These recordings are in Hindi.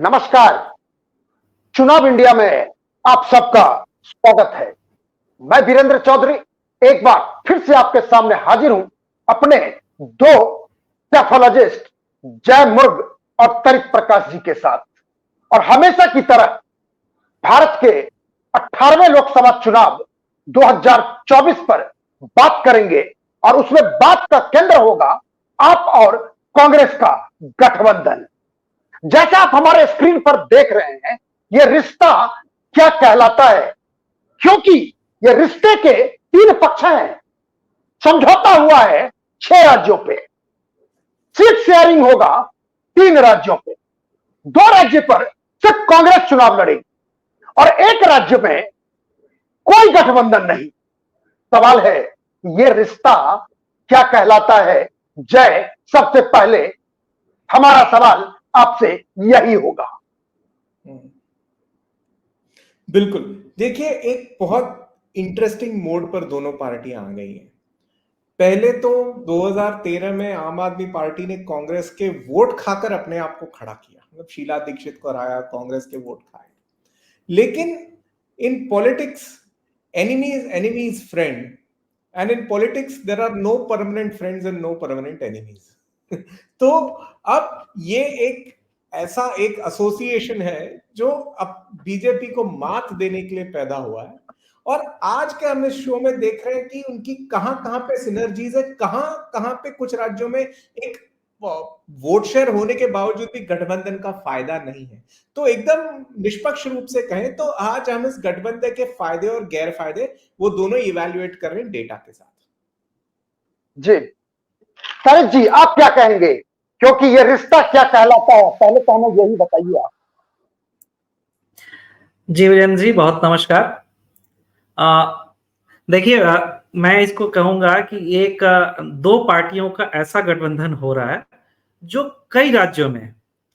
नमस्कार। चुनाव इंडिया में आप सबका स्वागत है। मैं वीरेंद्र चौधरी एक बार फिर से आपके सामने हाजिर हूं अपने दो पैथोलॉजिस्ट जय मुर्ग और तरिक प्रकाश जी के साथ। और हमेशा की तरह भारत के 18वें लोकसभा चुनाव 2024 पर बात करेंगे और उसमें बात का केंद्र होगा आप और कांग्रेस का गठबंधन। जैसा आप हमारे स्क्रीन पर देख रहे हैं, यह रिश्ता क्या कहलाता है, क्योंकि यह रिश्ते के तीन पक्ष हैं। समझौता हुआ है 6 राज्यों पे, सीट शेयरिंग होगा 3 राज्यों पे, 2 राज्य पर सिर्फ कांग्रेस चुनाव लड़ेगी और एक राज्य में कोई गठबंधन नहीं। सवाल है यह रिश्ता क्या कहलाता है। जय, सबसे पहले हमारा सवाल आपसे यही होगा। बिल्कुल, देखिए एक बहुत इंटरेस्टिंग मोड पर दोनों पार्टियां आ गई हैं। पहले तो 2013 में आम आदमी पार्टी ने कांग्रेस के वोट खाकर अपने आप को खड़ा किया, मतलब शीला दीक्षित को हराया, कांग्रेस के वोट खाए। लेकिन in politics enemy is friend, and in politics there are no permanent friends and no permanent enemies. तो अब ये एक ऐसा एक एसोसिएशन है जो अब बीजेपी को मात देने के लिए पैदा हुआ है। और आज के हम इस शो में देख रहे हैं कि उनकी कहां कहां पे सिनर्जीज है, कहां कहां पे कुछ राज्यों में एक वोट शेयर होने के बावजूद भी गठबंधन का फायदा नहीं है। तो एकदम निष्पक्ष रूप से कहें तो आज हम इस गठबंधन के फायदे और गैर फायदे वो दोनों इवैल्यूएट कर रहे हैं डेटा के साथ। जी तरिक जी, आप क्या कहेंगे, क्योंकि ये रिश्ता क्या कहलाता है, पहले तो हमें यही बताइए आप। जी वीरेंद्र जी, बहुत नमस्कार। देखिए, मैं इसको कहूंगा कि एक दो पार्टियों का ऐसा गठबंधन हो रहा है जो कई राज्यों में,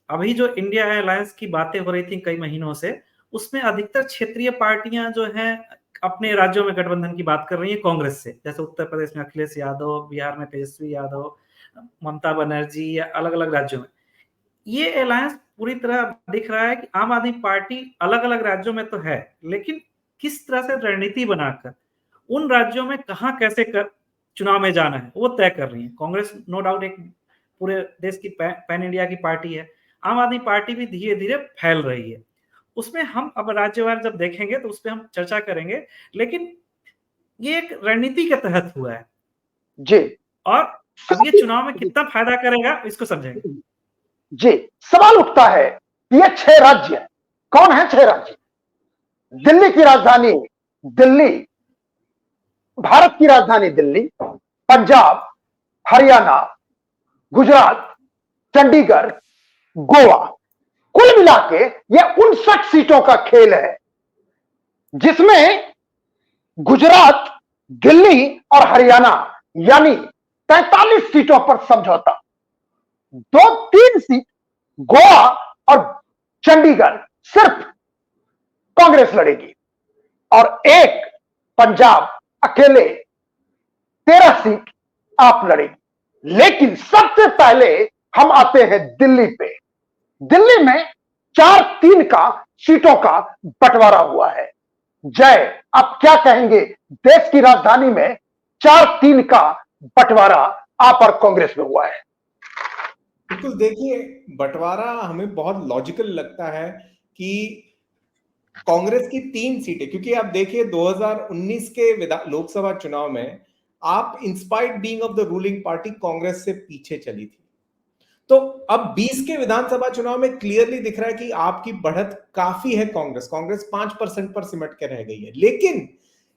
अभी जो इंडिया अलायंस की बातें हो रही थी कई महीनों से, उसमें अधिकतर क्षेत्रीय पार्टियां जो हैं अपने राज्यों में गठबंधन की बात कर रही हैं कांग्रेस से। जैसे उत्तर प्रदेश में अखिलेश यादव, बिहार में तेजस्वी यादव, ममता बनर्जी, या अलग अलग राज्यों में ये अलायंस पूरी तरह दिख रहा है कि आम आदमी पार्टी अलग अलग राज्यों में तो है, लेकिन किस तरह से रणनीति बनाकर उन राज्यों में कहां कैसे चुनाव में जाना है वो तय कर रही है। कांग्रेस नो डाउट एक पूरे देश की पैन इंडिया की पार्टी है। आम आदमी पार्टी भी धीरे धीरे फैल रही है। उसमें हम अब राज्यवार जब देखेंगे तो उस पर हम चर्चा करेंगे, लेकिन ये एक रणनीति के तहत हुआ है जी, और अब ये चुनाव में कितना फायदा करेगा इसको समझेंगे। जी, सवाल उठता है ये 6 राज्य कौन है? 6 राज्य, दिल्ली की राजधानी दिल्ली, भारत की राजधानी दिल्ली, पंजाब, हरियाणा, गुजरात, चंडीगढ़, गोवा। कुल मिला के यह 59 सीटों का खेल है, जिसमें गुजरात, दिल्ली और हरियाणा यानी 43 सीटों पर समझौता, 2-3 सीट गोवा और चंडीगढ़ सिर्फ कांग्रेस लड़ेगी और एक पंजाब अकेले 13 सीट आप लड़ेगी। लेकिन सबसे पहले हम आते हैं दिल्ली पे। दिल्ली में 4-3 का सीटों का बंटवारा हुआ है। जय, आप क्या कहेंगे? देश की राजधानी में 4-3 का बंटवारा आप और कांग्रेस में हुआ है। बिल्कुल, देखिए बंटवारा हमें बहुत लॉजिकल लगता है कि कांग्रेस की 3 सीटें, क्योंकि आप देखिए 2019 के लोकसभा चुनाव में आप in spite being of the ruling party Congress से पीछे चली थी। तो अब 20 के विधानसभा चुनाव में क्लियरली दिख रहा है कि आपकी बढ़त काफी है। कांग्रेस 5% पर सिमट के रह गई है। लेकिन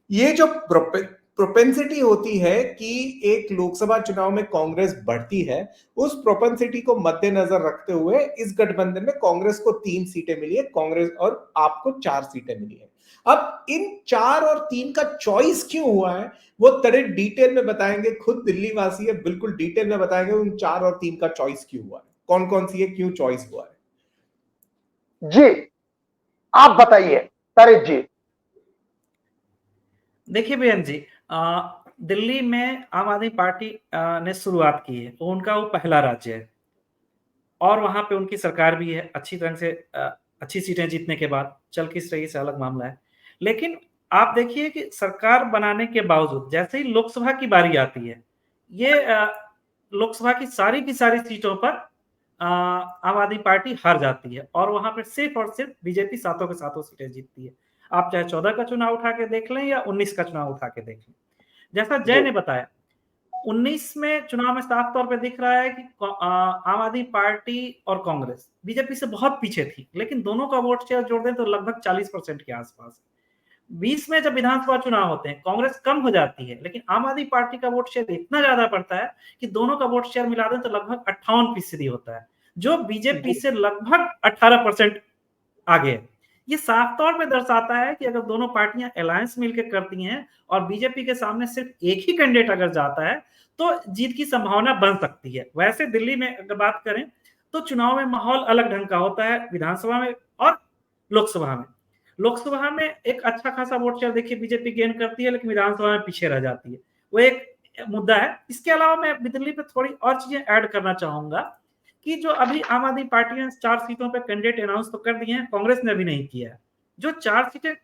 ये जो प्रोपेंसिटी होती है कि एक लोकसभा चुनाव में कांग्रेस बढ़ती है, उस प्रोपेंसिटी को मद्देनजर रखते हुए इस गठबंधन में कांग्रेस को 3 सीटें मिली है, कांग्रेस और आपको 4 सीटें मिली है। अब इन 4 और 3 का चॉइस क्यों हुआ है वो थोड़े डिटेल में बताएंगे, खुद दिल्ली वासी है, बिल्कुल डिटेल में बताएंगे उन 4 और 3 का चॉइस क्यों हुआ है, कौन कौन सी है, क्यों चॉइस हुआ है। जी, आप बताइए तरिक जी। देखिए बेन जी, दिल्ली में आम आदमी पार्टी ने शुरुआत की है, उनका वो पहला राज्य है और वहां पे उनकी सरकार भी है अच्छी तरह से, अच्छी सीटें जीतने के बाद चल किस रही से अलग मामला है। लेकिन आप देखिए कि सरकार बनाने के बावजूद जैसे ही लोकसभा की बारी आती है, ये लोकसभा की सारी सीटों पर आम आदमी पार्टी हार जाती है और वहां पर सिर्फ और सिर्फ बीजेपी सातों के सातों सीटें जीतती है। आप चाहे 14 का चुनाव उठा के देख लें या 19 का चुनाव उठा के देख लें। जैसा जय ने बताया, 19 में चुनाव में साफ तौर पे दिख रहा है कि आम आदमी पार्टी और कांग्रेस बीजेपी से बहुत पीछे थी, लेकिन दोनों का वोट शेयर जोड़ दें तो लगभग 40% के आसपास। 20 में जब विधानसभा चुनाव होते हैं कांग्रेस कम हो जाती है, लेकिन आम आदमी पार्टी का वोट शेयर इतना ज्यादा पड़ता है कि दोनों का वोट शेयर मिला दें तो लगभग 58% होता है, जो बीजेपी से लगभग 18% आगे है। ये साफ तौर पे दर्शाता है कि अगर दोनों पार्टियां अलायंस मिलकर करती हैं और बीजेपी के सामने सिर्फ एक ही कैंडिडेट अगर जाता है तो जीत की संभावना बन सकती है। वैसे दिल्ली में अगर बात करें तो चुनाव में माहौल अलग ढंग का होता है, विधानसभा में और लोकसभा में। लोकसभा में एक अच्छा खासा वोट शेयर देखिए बीजेपी गेन करती है, लेकिन विधानसभा में पीछे रह जाती है, वो एक मुद्दा है। इसके अलावा मैं दिल्ली पे थोड़ी और चीजें ऐड करना चाहूंगा कि जो अभी आम आदमी पार्टी ने 4 सीटों पे कैंडिडेट अनाउंस तो कर दिए हैं, कांग्रेस ने अभी नहीं किया है। जो 4 सीटें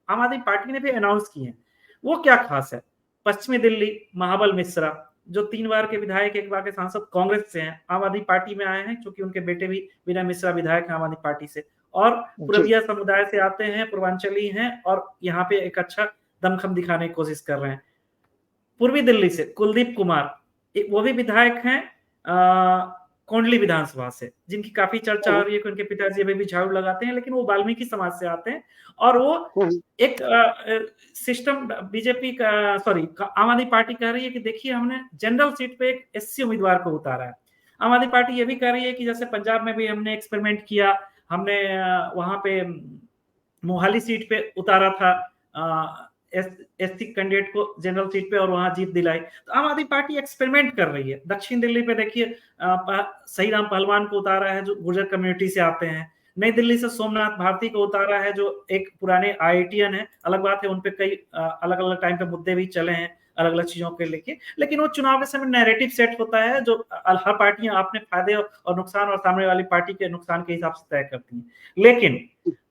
आम आदमी पार्टी ने भी अनाउंस की हैं वो क्या खास है? पश्चिमी दिल्ली महाबल मिश्रा जो 3 बार के विधायक, 1 बार के सांसद कांग्रेस से हैं, आम आदमी पार्टी में आए हैं क्योंकि उनके बेटे भी विनय मिश्रा विधायक हैं आम आदमी पार्टी से, और पूर्विया समुदाय से आते हैं, पूर्वांचली हैं और यहाँ पे एक अच्छा दमखम दिखाने की कोशिश कर रहे हैं। पूर्वी दिल्ली से कुलदीप कुमार, वो भी विधायक हैं कोंडली विधानसभा से, जिनकी काफी चर्चा हो रही है कि उनके पिताजी अभी भी झाड़ू लगाते हैं, लेकिन वो वाल्मीकि समाज से आते हैं और वो एक सिस्टम बीजेपी का आम आदमी पार्टी कह रही है कि देखिए हमने जनरल सीट पे एक एससी उम्मीदवार को उतारा है। आम आदमी पार्टी ये भी कह रही है कि जैसे पंजाब में भी हमने एक्सपेरिमेंट किया, हमने वहां पे मोहाली सीट पे उतारा था एससी कैंडिडेट को जनरल सीट पे और वहां जीत दिलाई। तो आम आदमी पार्टी एक्सपेरिमेंट कर रही है। दक्षिण दिल्ली पे देखिए सही राम पहलवान को उतारा है जो गुर्जर कम्युनिटी से आते हैं। नई दिल्ली से सोमनाथ भारती को उतारा है जो एक पुराने आईआईटीएन है। अलग बात है उनपे कई अलग अलग टाइम पे मुद्दे भी चले हैं अलग अलग चीजों के लेके, लेकिन वो चुनाव के समय नैरेटिव सेट होता है जो हर पार्टियां अपने फायदे और नुकसान और सामने वाली पार्टी के नुकसान के हिसाब से तय करती हैं। लेकिन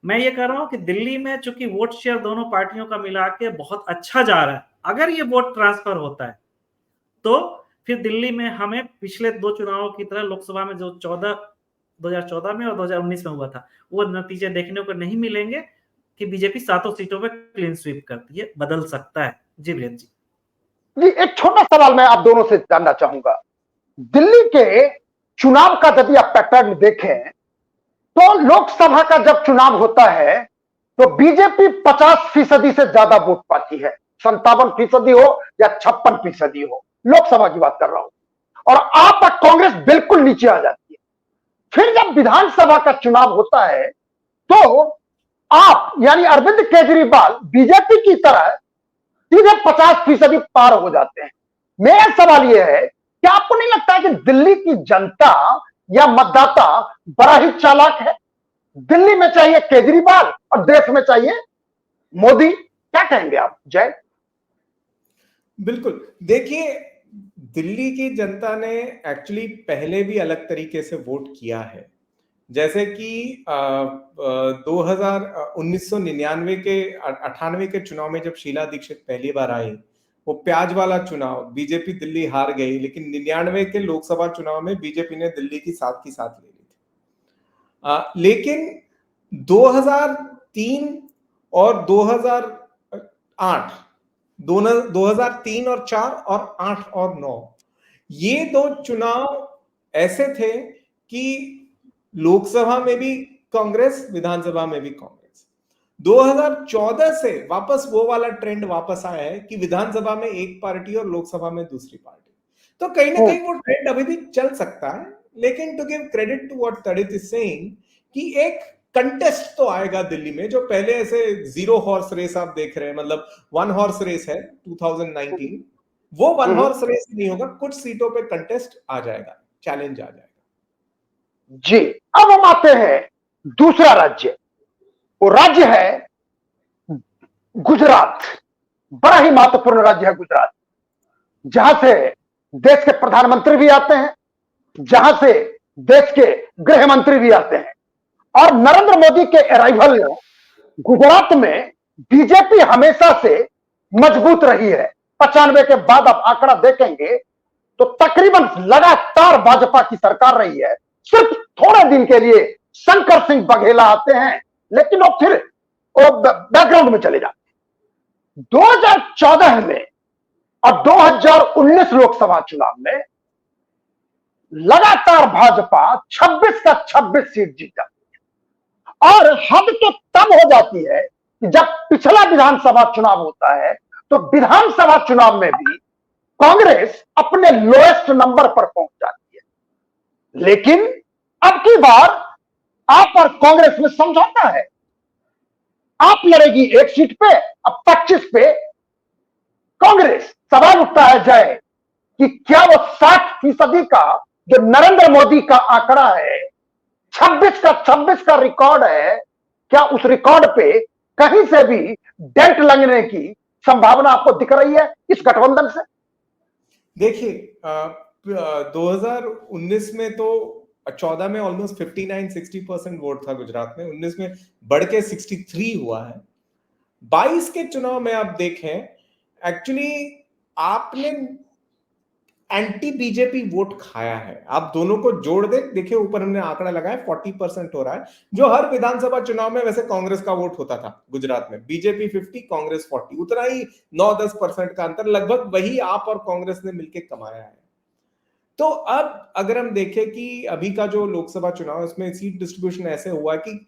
मैं ये कह रहा हूं कि दिल्ली में चूंकि वोट शेयर दोनों पार्टियों का मिला के बहुत अच्छा जा रहा है, अगर ये वोट ट्रांसफर होता है तो फिर दिल्ली में हमें पिछले 2 चुनावों की तरह लोकसभा में जो 2014 में और 2019 में हुआ था वो नतीजे देखने को नहीं मिलेंगे कि बीजेपी 7 सीटों पे क्लीन स्वीप करती है। बदल सकता है। जी वीरेंद्र जी। एक छोटा सवाल मैं आप दोनों से जानना चाहूंगा। दिल्ली के चुनाव का यदि आप पैटर्न देखें तो लोकसभा का जब चुनाव होता है तो बीजेपी 50% से ज्यादा वोट पाती है, 57% हो या 56% हो, लोकसभा की बात कर रहा हूं, और आप कांग्रेस बिल्कुल नीचे आ जाती है। फिर जब विधानसभा का चुनाव होता है तो आप यानी अरविंद केजरीवाल बीजेपी की तरह सीधे 50% पार हो जाते हैं। मेरा सवाल यह है कि आपको नहीं लगता है कि दिल्ली की जनता या मतदाता बड़ा ही चालाक है? दिल्ली में चाहिए केजरीवाल और देश में चाहिए मोदी। क्या कहेंगे आप जय? बिल्कुल, देखिए दिल्ली की जनता ने एक्चुअली पहले भी अलग तरीके से वोट किया है। जैसे कि 1999 के 98 के चुनाव में जब शीला दीक्षित पहली बार आई, वो प्याज वाला चुनाव बीजेपी दिल्ली हार गई, लेकिन 99 के लोकसभा चुनाव में बीजेपी ने दिल्ली की साथ ले ली थी। लेकिन 2003 और 2008 दोनों 2003 और 4 और 8 और 9 ये 2 चुनाव ऐसे थे कि लोकसभा में भी कांग्रेस, विधानसभा में भी कांग्रेस। 2014 से वापस वो वाला ट्रेंड वापस आया है कि विधानसभा में एक पार्टी और लोकसभा में दूसरी पार्टी। तो कहीं ना कहीं वो ट्रेंड अभी भी चल सकता है, लेकिन to give credit to what तड़ित इज सेइंग कि एक कंटेस्ट तो आएगा दिल्ली में, जो पहले ऐसे 0 हॉर्स रेस आप देख रहे हैं, मतलब 1 हॉर्स रेस है 2019, वो 1 हॉर्स रेस नहीं होगा, कुछ सीटों पे कंटेस्ट आ जाएगा, चैलेंज आ जाएगा। जी, अब हम आते हैं दूसरा राज्य। वो राज्य है गुजरात। बड़ा ही महत्वपूर्ण राज्य है गुजरात, जहां से देश के प्रधानमंत्री भी आते हैं, जहां से देश के गृह मंत्री भी आते हैं। और नरेंद्र मोदी के अराइवल में गुजरात में बीजेपी हमेशा से मजबूत रही है। 95 के बाद आप आंकड़ा देखेंगे तो तकरीबन लगातार भाजपा की सरकार रही है। सिर्फ थोड़े दिन के लिए शंकर सिंह बघेला आते हैं, लेकिन वो फिर बैकग्राउंड में चले जाते हैं। 2014 में और 2019 लोकसभा चुनाव में लगातार भाजपा 26 का 26 सीट जीत जाती है। और हद तो तब हो जाती है कि जब पिछला विधानसभा चुनाव होता है तो विधानसभा चुनाव में भी कांग्रेस अपने लोएस्ट नंबर पर पहुंच जाती है। लेकिन अब की बार आप और कांग्रेस में समझौता है। आप लड़ेगी एक सीट पे, अब 25 पे कांग्रेस। सवाल उठता है जय कि क्या वो 60% का जो नरेंद्र मोदी का आंकड़ा है, 26 का 26 का रिकॉर्ड है, क्या उस रिकॉर्ड पे कहीं से भी डेंट लगने की संभावना आपको दिख रही है इस गठबंधन से? देखिए 2019 में तो 14 में ऑलमोस्ट 59-60% वोट था गुजरात में, 19 में बढ़ के 63 हुआ है। 22 के चुनाव में आप देखें, एक्चुअली आपने एंटी बीजेपी वोट खाया है। आप दोनों को जोड़ दे, देखिए ऊपर हमने आंकड़ा लगाया 40% हो रहा है, जो हर विधानसभा चुनाव में वैसे कांग्रेस का वोट होता था गुजरात में। बीजेपी 50, कांग्रेस 40, उतना ही 9-10% का अंतर, लगभग वही आप और कांग्रेस ने मिलकर कमाया है। तो अब अगर हम देखें कि अभी का जो लोकसभा चुनाव है उसमें सीट डिस्ट्रीब्यूशन ऐसे हुआ कि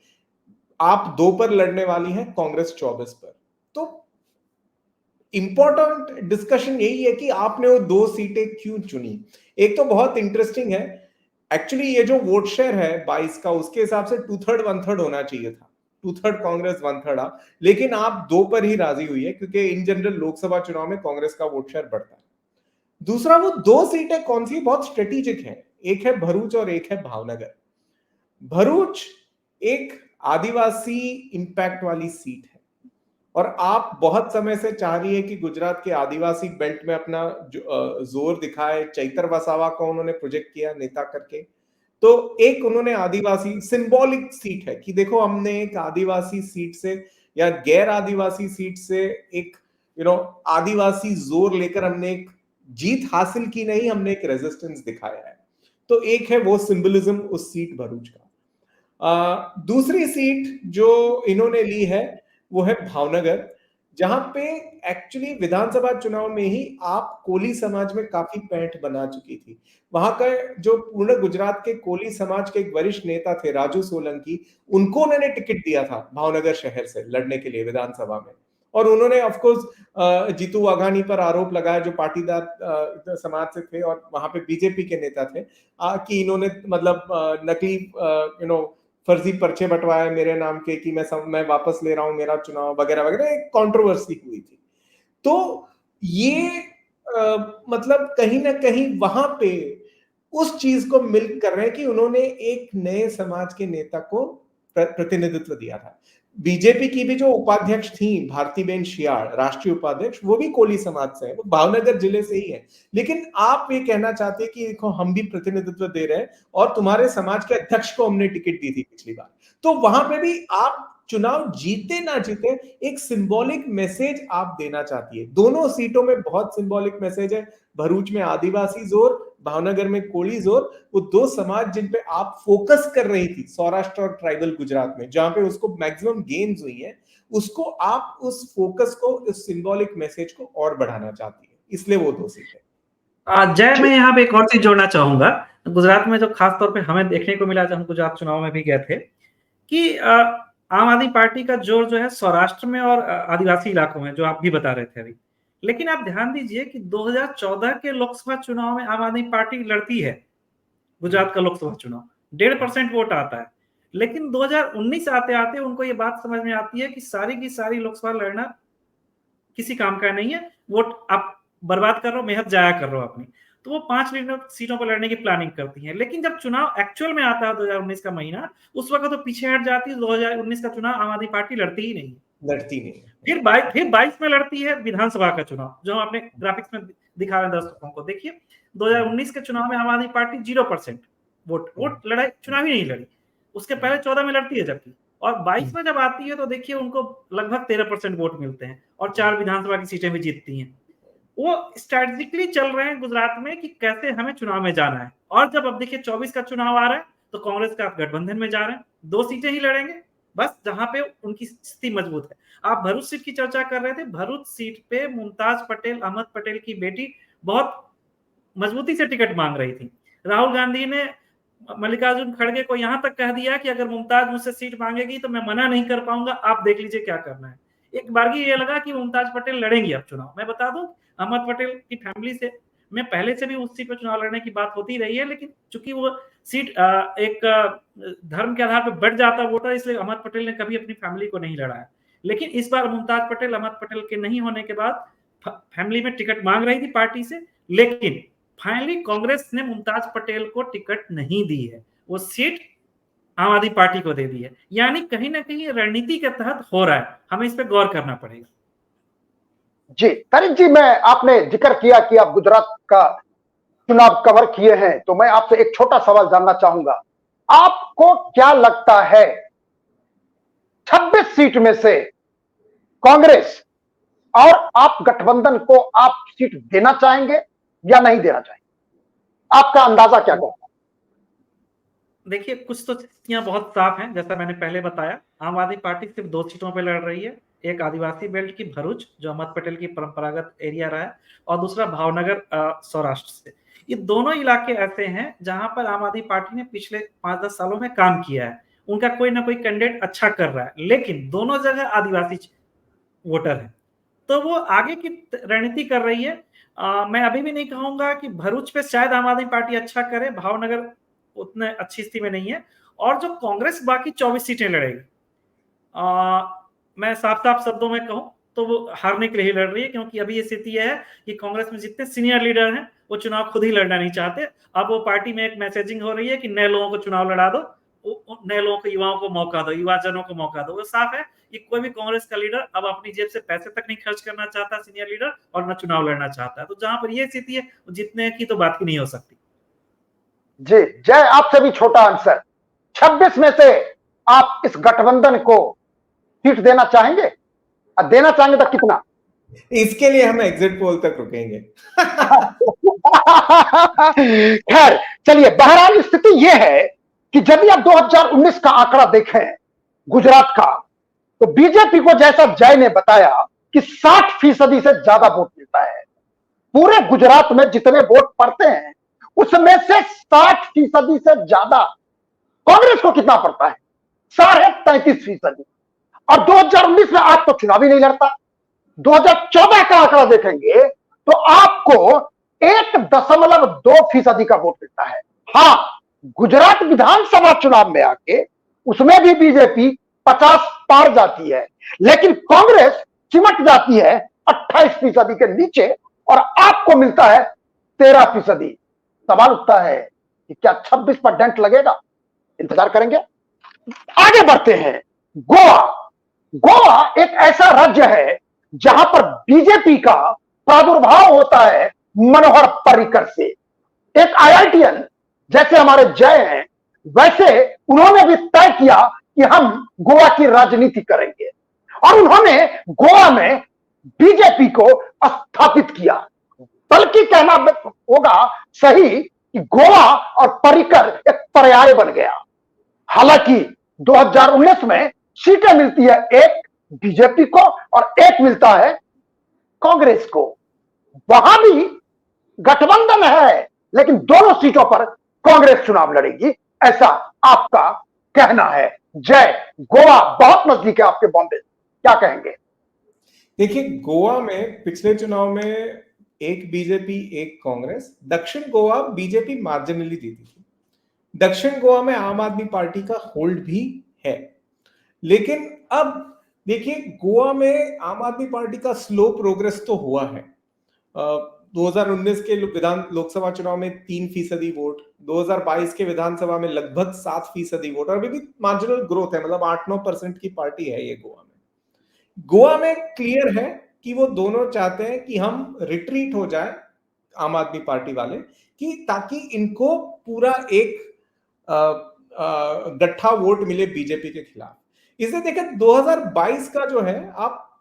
आप 2 पर लड़ने वाली हैं, कांग्रेस 24 पर। तो इंपॉर्टेंट डिस्कशन यही है कि आपने वो 2 सीटें क्यों चुनी। एक तो बहुत इंटरेस्टिंग है, एक्चुअली ये जो वोट शेयर है 22 का, उसके हिसाब से 2/3 1/3 होना चाहिए था, 2/3 कांग्रेस 1/3 आप, लेकिन आप 2 पर ही राजी हुई है क्योंकि इन जनरल लोकसभा चुनाव में कांग्रेस का वोट शेयर बढ़ता है। दूसरा, वो 2 सीटें कौन सी बहुत स्ट्रेटेजिक है, एक है भरूच और एक है भावनगर। भरूच एक आदिवासी इंपैक्ट वाली सीट है और आप बहुत समय से चाह रही है कि गुजरात के आदिवासी बेल्ट में अपना जोर दिखाए। चैतर वसावा को उन्होंने प्रोजेक्ट किया नेता करके, तो एक उन्होंने आदिवासी सिंबॉलिक सीट है कि देखो हमने एक आदिवासी सीट से या गैर आदिवासी सीट से एक आदिवासी जोर लेकर हमने एक जीत हासिल की नहीं, हमने एक रेजिस्टेंस दिखाया है। तो एक है वो सिंबलिज्म उस सीट भरूच का। दूसरी सीट जो इन्होंने ली है वो है भावनगर, जहां पे एक्चुअली विधानसभा चुनाव में ही आप कोली समाज में काफी पैंठ बना चुकी थी। वहां का जो पूर्ण गुजरात के कोली समाज के एक वरिष्ठ नेता थे राजू सोलंकी, उनको उन्होंने टिकट दिया था भावनगर शहर से लड़ने के लिए विधानसभा में। और उन्होंने ऑफकोर्स जीतू वाघानी पर आरोप लगाया जो पाटीदार समाज से थे और वहां पे बीजेपी के नेता थे कि इन्होंने मतलब नकली फर्जी पर्चे बंटवाए मेरे नाम के कि मैं वापस ले रहा हूं मेरा चुनाव वगैरह वगैरह, एक कंट्रोवर्सी हुई थी। तो ये मतलब कहीं ना कहीं वहां पे उस चीज को मिल कर रहे हैं कि उन्होंने एक नए समाज के नेता को प्रतिनिधित्व दिया था। बीजेपी की भी जो उपाध्यक्ष थी भारतीबेन शियाड़, राष्ट्रीय उपाध्यक्ष, वो भी कोली समाज से है, वो भावनगर जिले से ही है। लेकिन आप ये कहना चाहते हैं कि देखो हम भी प्रतिनिधित्व दे रहे हैं और तुम्हारे समाज के अध्यक्ष को हमने टिकट दी थी पिछली बार। तो वहां पे भी आप चुनाव जीते ना जीते एक सिंबॉलिक मैसेज आप देना चाहती है। दोनों सीटों में बहुत सिंबॉलिक मैसेज है। भरूच में आदिवासी जोर, भावनगर में कोली जोर, वो 2 समाज जिन पे आप फोकस कर रही थी सौराष्ट्र और ट्राइबल गुजरात में, जहां पे उसको मैक्सिमम गेन्स हुई है, उसको आप उस फोकस को, उस सिंबॉलिक मैसेज को और बढ़ाना चाहती है, इसलिए वो 2 सीटें। जय, मैं यहाँ पे एक और चीज जोड़ना चाहूंगा। गुजरात में जो खास तौर पे हमें देखने को मिला जब हम गुजरात चुनाव में भी गए थे कि आम आदमी पार्टी का जोर जो है सौराष्ट्र में और आदिवासी इलाकों में, जो आप भी बता रहे थे अभी। लेकिन आप ध्यान दीजिए कि 2014 के लोकसभा चुनाव में आम आदमी पार्टी लड़ती है गुजरात का लोकसभा चुनाव, 1.5% वोट आता है। लेकिन 2019 आते आते उनको ये बात समझ में आती है कि सारी की सारी लोकसभा लड़ना किसी काम का नहीं है, वोट आप बर्बाद कर रहे हो, मेहनत जाया कर रहे हो अपनी। तो वो 5 सीटों पर लड़ने की प्लानिंग करती हैं। लेकिन जब चुनाव एक्चुअल में आता है 2019 का महीना, उस वक्त तो पीछे हट जाती है। 2019 का चुनाव आम आदमी पार्टी लड़ती ही नहीं, लड़ती नहीं। फिर 22 में लड़ती है विधानसभा का चुनाव, जो हम अपने ग्राफिक्स में दिखा रहे हैं दर्शकों को। देखिए 2019 के चुनाव में आम आदमी पार्टी 0%, वोट लड़ाई चुनावी नहीं लड़ी, उसके पहले 14 में लड़ती है जबकि, और 22 में जब आती है तो देखिए उनको लगभग 13% वोट मिलते हैं और 4 विधानसभा की सीटें भी जीतती हैं। वो स्ट्रेटेजिकली चल रहे हैं गुजरात में कि कैसे हमें चुनाव में जाना है। और जब अब देखिए 24 का चुनाव आ रहा है तो कांग्रेस का गठबंधन में जा रहे हैं, 2 सीटें ही लड़ेंगे बस, जहां पे उनकी स्थिति मजबूत है। आप भरूच सीट की चर्चा कर रहे थे, भरूच सीट पे मुमताज पटेल, अहमद पटेल की बेटी बहुत मजबूती से टिकट मांग रही थी। राहुल गांधी ने मल्लिकार्जुन खड़गे को यहां तक कह दिया कि अगर मुमताज मुझसे सीट मांगेगी तो मैं मना नहीं कर पाऊंगा, आप देख लीजिए क्या करना है। एक बार ये लगा कि मुमताज पटेल लड़ेंगी अब चुनाव। मैं बता दूं, अहमद पटेल की फैमिली से मैं पहले से भी उस सीट पर चुनाव लड़ने की बात होती रही है, लेकिन चूंकि वो सीट एक धर्म के आधार पर बढ़ जाता वोटर, इसलिए अहमद पटेल ने कभी अपनी फैमिली को नहीं लड़ा है। लेकिन इस बार मुमताज पटेल अहमद पटेल के नहीं होने के बाद फैमिली में टिकट मांग रही थी पार्टी से, लेकिन फाइनली कांग्रेस ने मुमताज पटेल को टिकट नहीं दी है, वो सीट आम आदमी पार्टी को दे दी है। यानी कहीं ना कहीं रणनीति के तहत हो रहा है, हमें इस पर गौर करना पड़ेगा। जी तारिक जी, मैं आपने जिक्र किया कि आप गुजरात का चुनाव कवर किए हैं, तो मैं आपसे एक छोटा सवाल जानना चाहूंगा। आपको क्या लगता है 26 सीट में से कांग्रेस और आप गठबंधन को आप सीट देना चाहेंगे या नहीं देना चाहेंगे? आपका अंदाजा क्या कहता है? देखिए कुछ तो स्थितियां बहुत साफ हैं, जैसा मैंने पहले बताया, आम आदमी पार्टी सिर्फ 2 सीटों पे लड़ रही है। एक आदिवासी बेल्ट की भरूच, जो अहमद पटेल की परंपरागत एरिया रहा है, और दूसरा भावनगर सौराष्ट्र से। ये दोनों इलाके ऐसे हैं जहां पर आम आदमी पार्टी ने पिछले 5-10 सालों में काम किया है, उनका कोई ना कोई कैंडिडेट अच्छा कर रहा है, लेकिन दोनों जगह आदिवासी वोटर है, तो वो आगे की रणनीति कर रही है। मैं अभी भी नहीं कहूंगा कि भरूच पे शायद आम आदमी पार्टी अच्छा करे, भावनगर उतने अच्छी स्थिति में नहीं है, और जो कांग्रेस बाकी 24 सीटें लड़ेगी, मैं साफ साफ शब्दों में कहूं तो वो हारने के लिए ही लड़ रही है, क्योंकि अभी ये स्थिति है कि कांग्रेस में जितने सीनियर लीडर हैं वो चुनाव खुद ही लड़ना नहीं चाहते। अब वो पार्टी में एक मैसेजिंग हो रही है कि नए लोगों को चुनाव लड़ा दो, नए लोगों को, युवाओं को मौका दो, युवा जनों को मौका दो। वो साफ है कि कोई भी कांग्रेस का लीडर अब अपनी जेब से पैसे तक नहीं खर्च करना चाहता, सीनियर लीडर, और न चुनाव लड़ना चाहता है। तो जहां पर ये स्थिति है, जीतने की तो बात ही नहीं हो सकती। जी जय, आपसे भी छोटा आंसर, 26 में से आप इस गठबंधन को सीट देना चाहेंगे? देना चाहेंगे तो कितना? इसके लिए हम एग्जिट पोल तक रुकेंगे। खैर चलिए, बहरहाल स्थिति यह है कि यदि आप 2019 का आंकड़ा देखें गुजरात का, तो बीजेपी को, जैसा जय ने बताया, कि 60% से ज्यादा वोट मिलता है। पूरे गुजरात में जितने वोट पड़ते हैं उसमें से 60% से ज्यादा कांग्रेस को कितना पड़ता है? 33%। और 2019 में आप तो चुनाव ही नहीं लड़ता। 2014 का आंकड़ा देखेंगे तो आपको 1.2% का वोट मिलता है। हां, गुजरात विधानसभा चुनाव में आके उसमें भी बीजेपी 50 पार जाती है, लेकिन कांग्रेस चिमट जाती है 28% के नीचे और आपको मिलता है 13%। सवाल उठता है कि क्या 26 पर डेंट लगेगा? इंतजार करेंगे। आगे बढ़ते हैं। गोवा एक ऐसा राज्य है जहां पर बीजेपी का प्रादुर्भाव होता है मनोहर पर्रिकर से। एक आईआईटीएन जैसे हमारे जय हैं, वैसे उन्होंने भी तय किया कि हम गोवा की राजनीति करेंगे, और उन्होंने गोवा में बीजेपी को स्थापित किया। बल्कि कहना होगा सही कि गोवा और पर्रिकर एक पर्याय बन गया। हालांकि 2019 में सीटें मिलती है एक बीजेपी को और एक मिलता है कांग्रेस को। वहां भी गठबंधन है, लेकिन दोनों सीटों पर कांग्रेस चुनाव लड़ेगी, ऐसा आपका कहना है। जय, गोवा बहुत नजदीक है आपके बॉम्बे, क्या कहेंगे? देखिए, गोवा में पिछले चुनाव में एक बीजेपी एक कांग्रेस, दक्षिण गोवा बीजेपी मार्जिनली जीती थी। दक्षिण गोवा में आम आदमी पार्टी का होल्ड भी है, लेकिन अब देखिए गोवा में आम आदमी पार्टी का स्लो प्रोग्रेस तो हुआ है। 2019 के लोकसभा चुनाव में 3% वोट, 2022 के विधानसभा में लगभग 7% वोट, और अभी भी मार्जिनल ग्रोथ है, मतलब 8-9% की पार्टी है ये गोवा में। गोवा में क्लियर है कि वो दोनों चाहते हैं कि हम रिट्रीट हो जाए, आम आदमी पार्टी वाले, कि ताकि इनको पूरा एक गट्ठा वोट मिले बीजेपी के खिलाफ। इसे देखें 2022 का जो है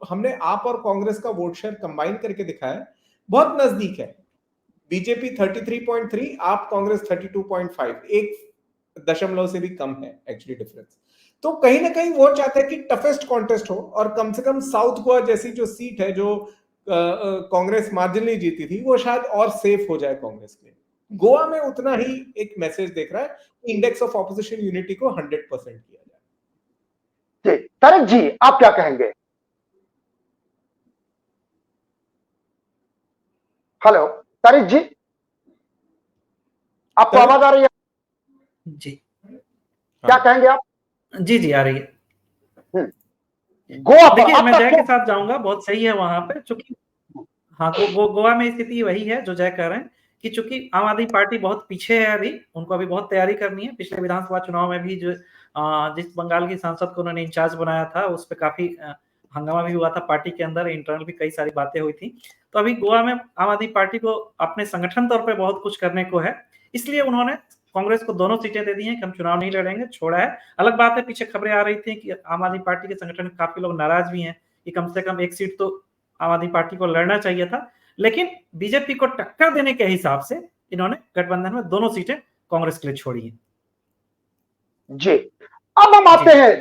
हमने आप और कांग्रेस का वोट शेयर कंबाइन करके दिखाया, बहुत नजदीक है। बीजेपी 33.3, आप कांग्रेस 32.5, 1 दशमलव से भी कम है एक्चुअली डिफरेंस। तो कहीं ना कहीं वो चाहते हैं कि टफेस्ट कॉन्टेस्ट हो, और कम से कम साउथ गोवा जैसी जो सीट है जो कांग्रेस मार्जिनली जीती थी, वो शायद और सेफ हो जाए कांग्रेस के लिए। गोवा में उतना ही एक मैसेज देख रहा है कि इंडेक्स ऑफ ऑपोजिशन यूनिटी को 100% किया जाए। जी तारिक जी, आप क्या कहेंगे? हेलो तारिक जी, आपको आवाज आ रही है? जी क्या कहेंगे आप? जी जी आ रही है। गोवा पर देखिए, मैं आपका जय के क्या? साथ जाऊंगा, बहुत सही है वहां पे, चूंकि हाँ गोवा में स्थिति वही है जो जय कह रहे हैं कि चूंकि आम आदमी पार्टी बहुत पीछे है, अभी उनको अभी बहुत तैयारी करनी है। पिछले विधानसभा चुनाव में भी जो जिस बंगाल की सांसद को उन्होंने इंचार्ज बनाया था, उस पर काफी हंगामा भी हुआ था पार्टी के अंदर, इंटरनल भी कई सारी बातें हुई थी। तो अभी गोवा में आम आदमी पार्टी को अपने संगठन तौर पर बहुत कुछ करने को है, इसलिए उन्होंने कांग्रेस को दोनों सीटें दे दी हैं कि हम चुनाव नहीं लड़ेंगे, छोड़ा है। अलग बात है, पीछे खबरें आ रही थी कि आम आदमी पार्टी के संगठन में काफी लोग नाराज भी हैं कि कम से कम एक सीट तो आम आदमी पार्टी को लड़ना चाहिए था, लेकिन बीजेपी को टक्कर देने के हिसाब से इन्होंने गठबंधन में दोनों सीटें कांग्रेस के लिए छोड़ी हैं। जी, अब हम आते हैं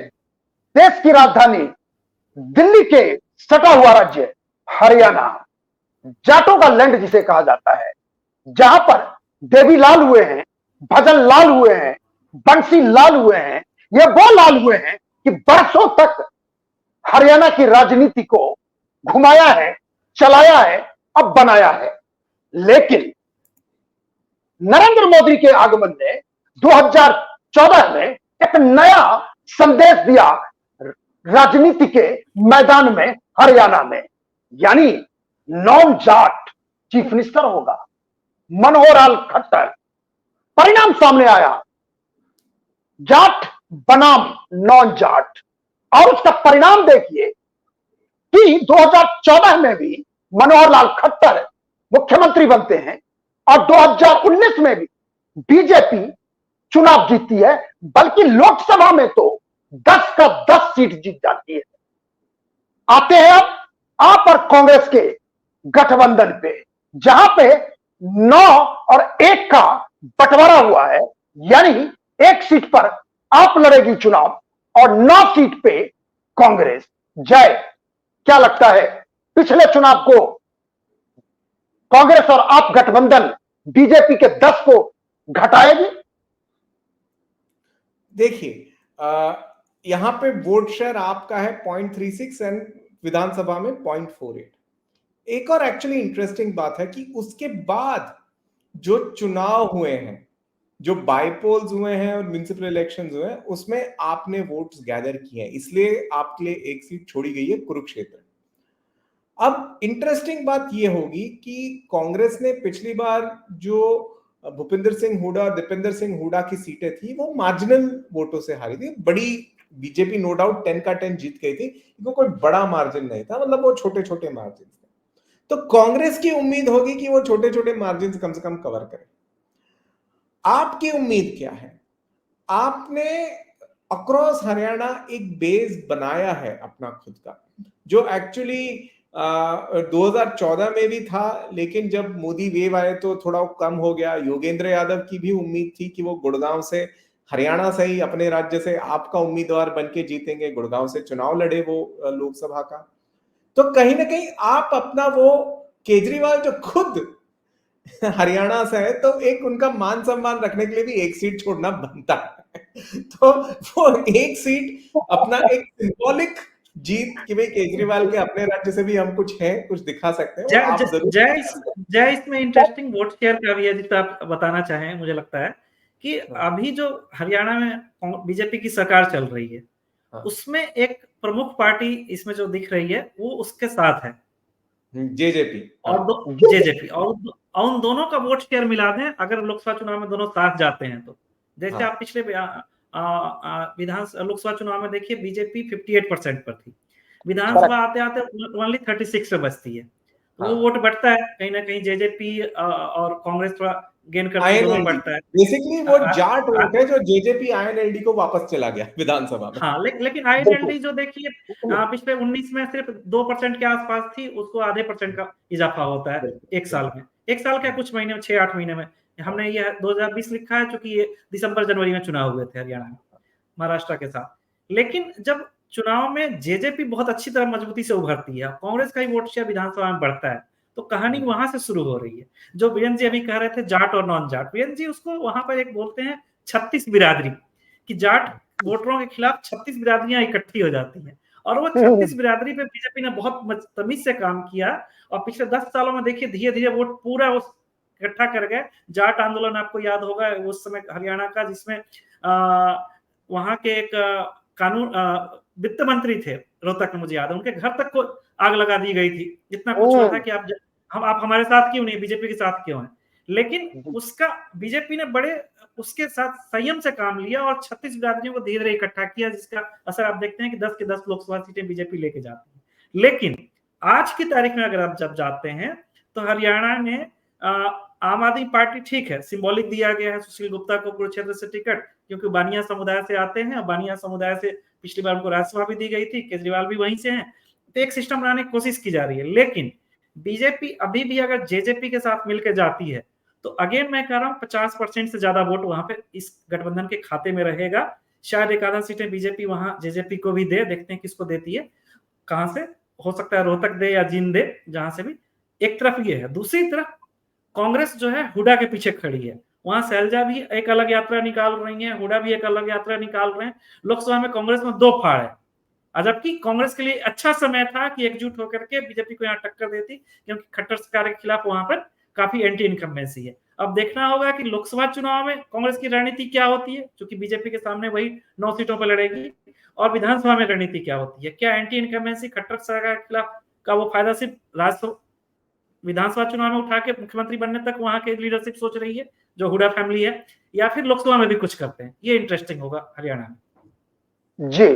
देश की राजधानी दिल्ली के सटा हुआ राज्य हरियाणा, जाटों का लैंड जिसे कहा जाता है, जहां पर देवी लाल हुए हैं, भजन लाल हुए हैं, बंसी लाल हुए हैं। ये वो लाल हुए हैं कि बरसों तक हरियाणा की राजनीति को घुमाया है, चलाया है, अब बनाया है। लेकिन नरेंद्र मोदी के आगमन ने 2014 में एक नया संदेश दिया राजनीति के मैदान में हरियाणा में, यानी नॉन जाट चीफ मिनिस्टर होगा मनोहर लाल खट्टर। परिणाम सामने आया, जाट बनाम नॉन जाट, और उसका परिणाम देखिए कि 2014 में भी मनोहर लाल खट्टर मुख्यमंत्री बनते हैं और 2019 में भी बीजेपी चुनाव जीतती है, बल्कि लोकसभा में तो 10 का 10 सीट जीत जाती है। आते हैं अब आप और कांग्रेस के गठबंधन पे, जहां पे 9 और 1 का बंटवारा हुआ है, यानी 1 सीट पर आप लड़ेगी चुनाव और 9 सीट पे कांग्रेस। जय, क्या लगता है पिछले चुनाव को कांग्रेस और आप गठबंधन बीजेपी के 10 को घटाएगी? देखिए, यहां पे वोट शेयर आपका है 0.36 एंड विधानसभा में 0.48। एक और एक्चुअली इंटरेस्टिंग बात है कि उसके बाद जो चुनाव हुए हैं, जो बाईपोल्स हुए हैं और म्युनिसिपल इलेक्शंस हुए हैं, उसमें आपने वोट्स गैदर किए हैं, इसलिए आपके लिए 1 सीट छोड़ी गई है कुरुक्षेत्र। अब इंटरेस्टिंग बात यह होगी कि कांग्रेस ने पिछली बार जो भूपिंदर सिंह हुडा और दीपेंद्र सिंह हुडा की सीटें थी, वो मार्जिनल वोटों से हारी थी। बड़ी बीजेपी नो डाउट 10 का 10 जीत गई थी, क्योंकि कोई बड़ा मार्जिन नहीं था, मतलब वो छोटे छोटे मार्जिन थे। तो कांग्रेस की उम्मीद होगी कि वो छोटे छोटे मार्जिन कम से कम कवर करे। आपकी उम्मीद क्या है? आपने अक्रॉस हरियाणा एक बेस बनाया है अपना खुद का, जो एक्चुअली 2014 में भी था, लेकिन जब मोदी वेव आए तो थोड़ा कम हो गया। योगेंद्र यादव की भी उम्मीद थी कि वो गुड़गांव से, हरियाणा से ही, अपने राज्य से आपका उम्मीदवार बन के जीतेंगे, गुड़गांव से चुनाव लड़े वो लोकसभा का। तो कहीं ना कहीं आप अपना वो केजरीवाल जो खुद हरियाणा से है, तो एक उनका मान सम्मान रखने के लिए भी 1 सीट छोड़ना बनता है। तो वो 1 सीट अपना एक सिंबॉलिक जीत कि भाई केजरीवाल के अपने राज्य से भी हम कुछ हैं, कुछ दिखा सकते हैं, आप जरूर। जय इसमें इंटरेस्टिंग वोट शेयर का भी है, जिसपे आप बताना चाहें। मुझे लगता है कि अभी जो हरियाणा में बीजेपी की सरकार चल रही है, उसमें एक प्रमुख पार्टी इसमें जो दिख रही है वो उसके साथ है, जेजेपी और जेजेपी, और उन दोनों का वोट शेयर मिला दें अगर लोकसभा चुनाव में दोनों साथ जाते हैं तो। जैसे आप पिछले लोकसभा चुनाव में देखिए, बीजेपी 58% पर थी, विधानसभा आते आते ओनली 36 पे बचती है। तो वो वोट बढ़ता है, कहीं ना कहीं जेजेपी और कांग्रेस थोड़ा गेन करते हैं, दोनों बढ़ता है। बेसिकली वो आ- जाट आ- वोट है जो जेजेपी आईएनएलडी को वापस चला गया विधानसभा में। हाँ, लेकिन आईएनएलडी जो देखिए पिछले 19 में सिर्फ 2% के आसपास थी, उसको आधे % का इजाफा होता है एक साल में, एक साल का कुछ महीने में, 6-8 महीने में। हमने ये 2020 लिखा है, क्योंकि ये दिसंबर जनवरी में चुनाव हुए थे हरियाणा में महाराष्ट्र के साथ। लेकिन जब चुनाव में जेजेपी बहुत अच्छी तरह मजबूती से उभरती है, कांग्रेस का ही वोट शेयर विधानसभा में बढ़ता है, तो कहानी वहां से शुरू हो रही है। जो वीरेंद्र जी अभी कह रहे थे जाट और नॉन जाट, वीरेंद्र जी उसको वहां पर एक बोलते हैं 36 बिरादरी, कि जाट वोटरों के खिलाफ 36 बिरादरियां इकट्ठी हो जाती हैं, और वो 36 बिरादरी पे बीजेपी ने बहुत तमीज से काम किया। और पिछले 10 सालों में देखिए धीरे धीरे वोट पूरा उस इकट्ठा कर गए। जाट आंदोलन आपको याद होगा उस समय हरियाणा का, जिसमें वहां के एक कानून वित्त मंत्री थे रोहतक में, मुझे याद है, उनके घर तक को आग लगा दी गई थी। इतना कुछ हुआ था कि आप हमारे साथ क्यों नहीं, बीजेपी के साथ क्यों हैं। लेकिन उसका बीजेपी ने बड़े उसके साथ संयम से काम लिया और 36 बिरादरियों को धीरे धीरे इकट्ठा किया, जिसका असर आप देखते हैं कि 10 के 10 लोकसभा सीटें बीजेपी लेके जाती है। लेकिन आज की तारीख में अगर आप जब जाते हैं तो हरियाणा ने आम आदमी पार्टी, ठीक है, सिंबॉलिक दिया गया है सुशील गुप्ता को कुरुक्षेत्र से टिकट, क्योंकि बानिया समुदाय से आते हैं, बानिया समुदाय से पिछली बार उनको राज्यसभा भी दी गई थी, केजरीवाल भी वहीं से हैं, तो एक सिस्टम बनाने की कोशिश की जा रही है। लेकिन बीजेपी अभी भी अगर जेजेपी के साथ मिलकर जाती है तो अगेन मैं कह रहा हूं 50% से ज्यादा वोट वहां पे इस गठबंधन के खाते में रहेगा। शायद एक आधा सीटें बीजेपी वहां जेजेपी को भी दे, देखते हैं किसको देती है, कहां से, हो सकता है रोहतक दे या जींद दे, जहां से भी। एक तरफ ये है, दूसरी तरफ कांग्रेस जो है हुडा के पीछे खड़ी है, वहां शैलजा भी एक अलग यात्रा निकाल रही है, हुडा भी एक अलग यात्रा निकाल रहे हैं। लोकसभा में कांग्रेस में 2 फाड़ है, जबकि कांग्रेस के लिए अच्छा समय था कि एकजुट होकर के बीजेपी को यहाँ टक्कर देती, क्योंकि खट्टर सरकार के खिलाफ वहां पर काफी एंटी इनकम्बेंसी है। अब देखना होगा कि लोकसभा चुनाव में कांग्रेस की रणनीति क्या होती है, क्योंकि बीजेपी के सामने वही 9 सीटों पर लड़ेगी, और विधानसभा में रणनीति क्या होती है, क्या एंटी इनकम्बेंसी खट्टर सरकार के खिलाफ का वो फायदा सिर्फ राज्यसभा विधानसभा चुनाव में उठा के मुख्यमंत्री बनने तक वहां के लीडरशिप सोच रही है जो हुडा फैमिली है, या फिर लोकसभा में भी कुछ करते हैं। ये इंटरेस्टिंग होगा हरियाणा में। जी,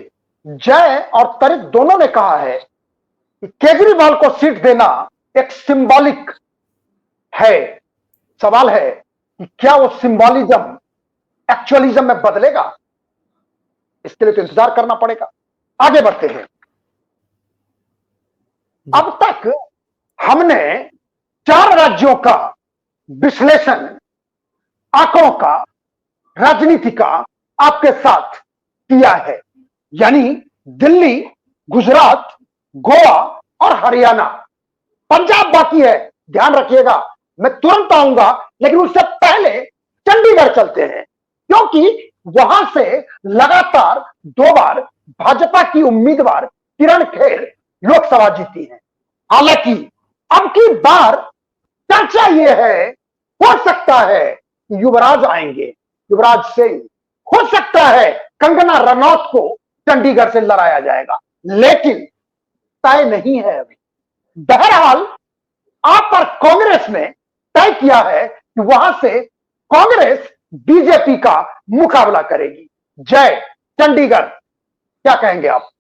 जय और तरिक दोनों ने कहा है कि केजरीवाल को सीट देना एक सिंबॉलिक है। सवाल है कि क्या वो सिंबॉलिज्म एक्चुअलिज्म में बदलेगा, इसके लिए तो इंतजार करना पड़ेगा। आगे बढ़ते हैं। अब तक हमने 4 राज्यों का विश्लेषण, आंकड़ों का, राजनीति का आपके साथ किया है, यानी दिल्ली, गुजरात, गोवा और हरियाणा। पंजाब बाकी है, ध्यान रखिएगा, मैं तुरंत आऊंगा, लेकिन उससे पहले चंडीगढ़ चलते हैं, क्योंकि वहां से लगातार 2 बार भाजपा की उम्मीदवार किरण खेर लोकसभा जीती है। हालांकि अब की बार चर्चा यह है, हो सकता है कि युवराज आएंगे, युवराज सिंह, हो सकता है कंगना रनौत को चंडीगढ़ से लड़ाया जाएगा, लेकिन तय नहीं है अभी। बहरहाल आप और कांग्रेस ने तय किया है कि वहां से कांग्रेस बीजेपी का मुकाबला करेगी। जय, चंडीगढ़ क्या कहेंगे आप?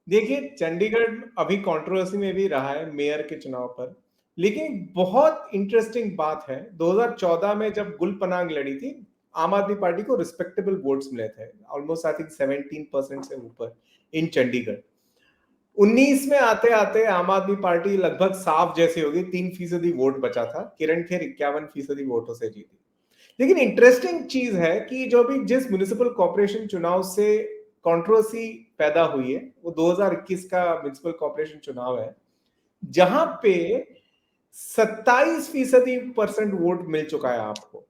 देखिए, चंडीगढ़ अभी कंट्रोवर्सी में भी रहा है मेयर के चुनाव पर, लेकिन बहुत इंटरेस्टिंग बात है, 2014 में जब गुल पनांग लड़ी थी, आम आदमी पार्टी को रिस्पेक्टेबल वोट्स मिले थे, ऑलमोस्ट आई थिंक 17% से ऊपर इन चंडीगढ़। 19 में आते आते आम आदमी पार्टी लगभग साफ जैसी होगी, 3% वोट बचा था, किरण खेर 51% वोटों से जीती। लेकिन इंटरेस्टिंग चीज है कि जो भी जिस म्युनिसिपल कॉर्पोरेशन चुनाव से कंट्रोवर्सी पैदा हुई है, वो 2021 का म्युनिसिपल कॉर्पोरेशन चुनाव है, जहां पे 27% वोट मिल चुका है आपको।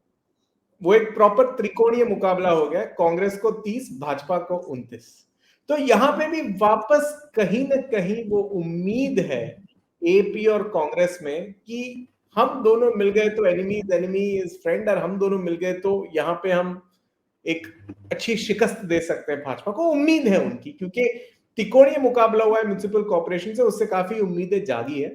वो एक प्रॉपर त्रिकोणीय मुकाबला हो गया, कांग्रेस को 30, भाजपा को 29। तो यहां पे भी वापस कहीं ना कहीं वो उम्मीद है एपी और कांग्रेस में कि हम दोनों मिल गए तो एनिमी इज फ्रेंड, और हम दोनों मिल गए तो यहाँ पे हम एक अच्छी शिकस्त दे सकते हैं भाजपा को। उम्मीद है उनकी, क्योंकि त्रिकोणीय मुकाबला हुआ है म्युनिसिपल कॉर्पोरेशन से, उससे काफी उम्मीदें जागी है।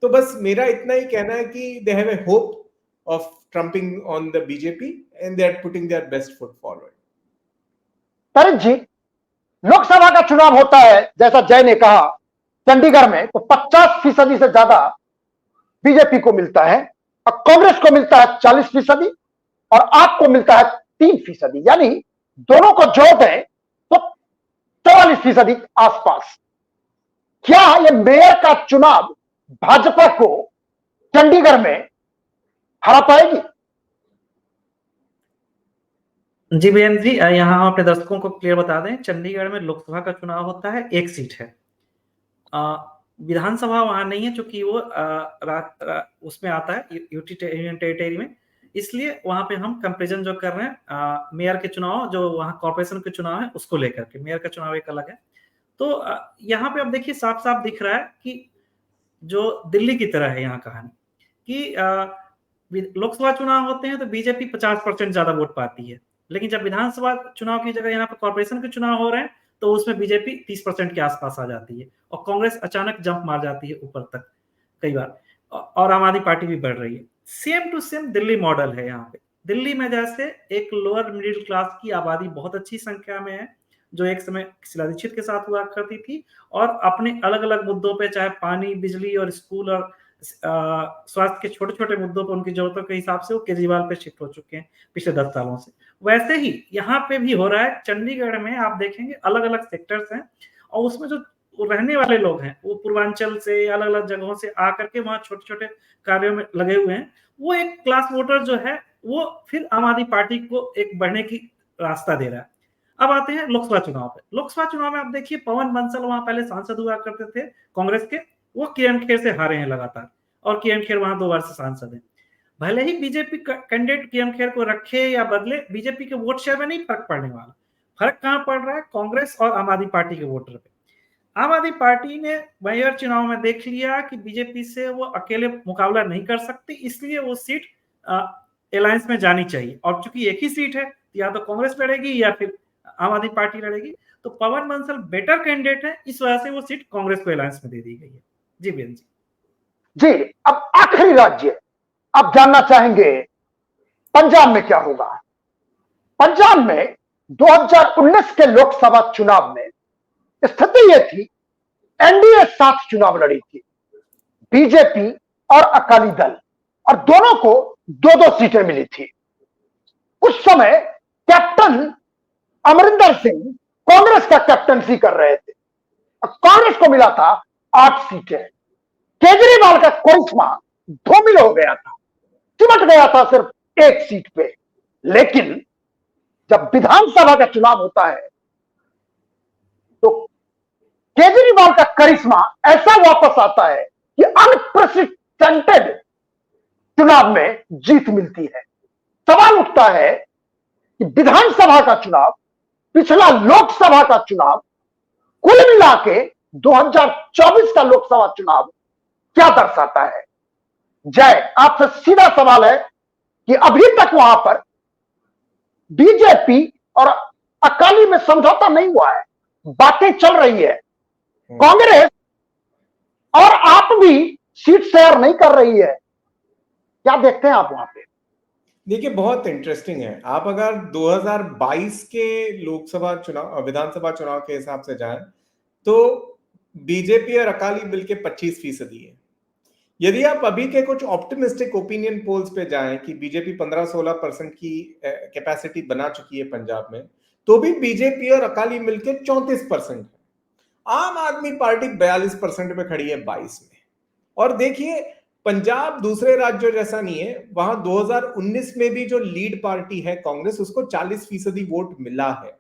तो बस मेरा इतना ही कहना है कि they have a hope of trumping on the BJP and they are putting their best foot forward. Tarit ji, Lok Sabha का चुनाव होता है, जैसा जय ने कहा, चंडीगढ़ में तो 50% से ज्यादा बीजेपी को मिलता है, और कांग्रेस को मिलता है 40% और आपको मिलता है 3%, यानी दोनों को जोड़ दें तो 44% आसपास। क्या यह मेयर का चुनाव भाजपा को चंडीगढ़ में हरा पाएगी? जी वीरेंद्र जी, यहाँ हम अपने दर्शकों को क्लियर बता दें, चंडीगढ़ में लोकसभा का चुनाव होता है, 1 सीट है। विधानसभा वहां नहीं है, चूंकि वो उसमें आता है यूनियन टेरिटरी में, इसलिए वहां पे हम कंपेरिजन जो कर रहे हैं मेयर के चुनाव, जो वहां कॉर्पोरेशन के चुनाव है उसको लेकर के, मेयर का चुनाव एक अलग है। तो यहाँ पे आप देखिए साफ साफ दिख रहा है कि जो दिल्ली की तरह है यहाँ कहानी कि लोकसभा चुनाव होते हैं तो बीजेपी 50% ज्यादा वोट पाती है, लेकिन जब विधानसभा चुनाव की जगह यहाँ पे कॉर्पोरेशन के चुनाव हो रहे हैं तो उसमें बीजेपी 30% के आसपास आ जाती है और कांग्रेस अचानक जंप मार जाती है ऊपर तक कई बार, और आम आदमी पार्टी भी बढ़ रही है। Same to same Delhi model है यहाँ पे। दिल्ली में जैसे एक लोअर मिडिल क्लास की आबादी बहुत अच्छी संख्या में है, जो एक समय शीला दीक्षित के साथ हुआ करती थी, और अपने अलग अलग मुद्दों पे, चाहे पानी, बिजली और स्कूल और स्वास्थ्य के छोटे छोटे मुद्दों पर उनकी जरूरतों के हिसाब से वो केजरीवाल पे शिफ्ट हो चुके हैं पिछले 10 सालों से। वैसे ही यहाँ पे भी हो रहा है। चंडीगढ़ में आप देखेंगे अलग अलग सेक्टर्स हैं और उसमें जो रहने वाले लोग हैं वो पूर्वांचल से अलग अलग जगहों से आकर के वहां छोटे छोटे कार्यों में लगे हुए हैं। वो एक क्लास वोटर जो है वो फिर आम आदमी पार्टी को एक बढ़ने की रास्ता दे रहा है। अब आते हैं लोकसभा चुनाव पे। लोकसभा चुनाव में आप देखिए पवन बंसल वहां पहले सांसद हुआ करते थे कांग्रेस के, वो किरण खेर से हारे हैं लगातार, और किरण खेर वहां 2 बार से सांसद है। भले ही बीजेपी कैंडिडेट किरण खेर को रखे या बदले, बीजेपी के वोट शेयर में नहीं फर्क पड़ने वाला। फर्क कहां पड़ रहा है? कांग्रेस और आम आदमी पार्टी के वोटर पे। आम आदमी पार्टी ने मेयर चुनाव में देख लिया कि बीजेपी से वो अकेले मुकाबला नहीं कर सकती, इसलिए वो सीट अलायंस में जानी चाहिए, और चूंकि एक ही सीट है या तो कांग्रेस लड़ेगी या फिर आम आदमी पार्टी लड़ेगी, तो पवन बंसल बेटर कैंडिडेट है, इस वजह से वो सीट कांग्रेस को अलायंस में दे दी गई है। जी बेन जी। जी, अब आखिरी राज्य आप जानना चाहेंगे पंजाब में क्या होगा। पंजाब में 2019 के लोकसभा चुनाव में स्थिति यह थी, एनडीए साथ चुनाव लड़ी थी, बीजेपी और अकाली दल, और दोनों को 2-2 सीटें मिली थी। उस समय कैप्टन अमरिंदर सिंह कांग्रेस का कैप्टनसी कर रहे थे और कांग्रेस को मिला था 8 सीटें। केजरीवाल का करिश्मा धूमिल हो गया था, चिमट गया था सिर्फ 1 सीट पे। लेकिन जब विधानसभा का चुनाव होता है तो केजरीवाल का करिश्मा ऐसा वापस आता है कि अनप्रेसिडेंटेड चुनाव में जीत मिलती है। सवाल उठता है कि विधानसभा का चुनाव, पिछला लोकसभा का चुनाव, कुल मिला के 2024 का लोकसभा चुनाव क्या दर्शाता है? जय, आपसे सीधा सवाल है कि अभी तक वहां पर बीजेपी और अकाली में समझौता नहीं हुआ है, बातें चल रही है, कांग्रेस और आप भी सीट शेयर नहीं कर रही है। क्या देखते हैं आप वहां पे? देखिए बहुत इंटरेस्टिंग है। आप अगर 2022 के लोकसभा चुनाव, विधानसभा चुनाव के हिसाब से जाएं तो बीजेपी और अकाली मिलके 25% है। यदि आप अभी के कुछ ऑप्टिमिस्टिक ओपिनियन पोल्स पे जाएं कि बीजेपी 15-16% की कैपेसिटी बना चुकी है पंजाब में, तो भी बीजेपी और अकाली मिलके 34% है। आम आदमी पार्टी 42% पे खड़ी है 22 में। और देखिए पंजाब दूसरे राज्यों जैसा नहीं है, वहां 2019 में भी जो लीड पार्टी है कांग्रेस, उसको 40% वोट मिला है।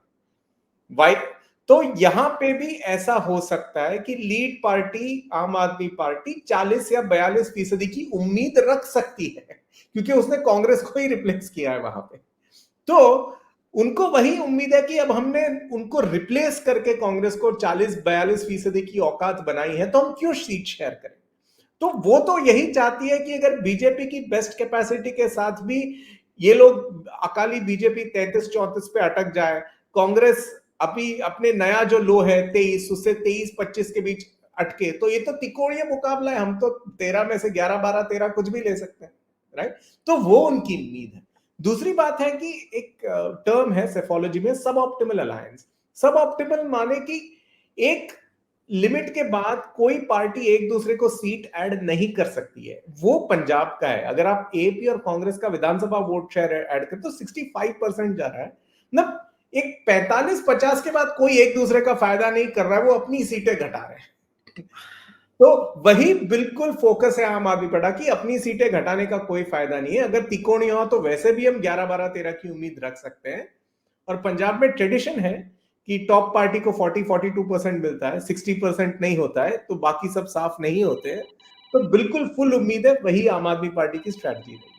तो यहां पे भी ऐसा हो सकता है कि लीड पार्टी आम आदमी पार्टी 40 या 42% की उम्मीद रख सकती है, क्योंकि उसने कांग्रेस को ही रिप्लेस किया है वहां पे। तो उनको वही उम्मीद है कि अब हमने उनको रिप्लेस करके कांग्रेस को 40-42% की औकात बनाई है, तो हम क्यों सीट शेयर करें। तो वो तो यही चाहती है कि अगर बीजेपी की बेस्ट कैपेसिटी के साथ भी ये लोग अकाली बीजेपी 33-34 पे अटक जाए, कांग्रेस अभी अपने नया जो लो है 23, उससे 23-25 के बीच अटके, तो ये तो तिकोड़िया मुकाबला है। हम तो 13 में से 11, 12, 13 कुछ भी ले सकते हैं, राइट। तो वो उनकी उम्मीद है। दूसरी बात है कि एक टर्म है सेफोलॉजी में, सब ऑप्टिमल अलायंस। सब ऑप्टिमल माने कि एक लिमिट के बाद कोई पार्टी एक दूसरे को सीट ऐड नहीं कर सकती है। वो पंजाब का है। अगर आप एपी और कांग्रेस का विधानसभा वोट शेयर ऐड करें तो 65% जा रहा है ना। एक 45-50 के बाद कोई एक दूसरे का फायदा नहीं कर रहा है, वो अपनी सीटें घटा रहे हैं। तो वही बिल्कुल फोकस है आम आदमी पार्टी की, अपनी सीटें घटाने का कोई फायदा नहीं है। अगर तिकोनी हो तो वैसे भी हम 11, 12, 13 की उम्मीद रख सकते हैं। और पंजाब में ट्रेडिशन है कि टॉप पार्टी को 40-42% मिलता है, 60% नहीं होता है, तो बाकी सब साफ नहीं होते हैं। तो बिल्कुल फुल उम्मीद है, वही आम आदमी पार्टी की स्ट्रैटेजी रही है।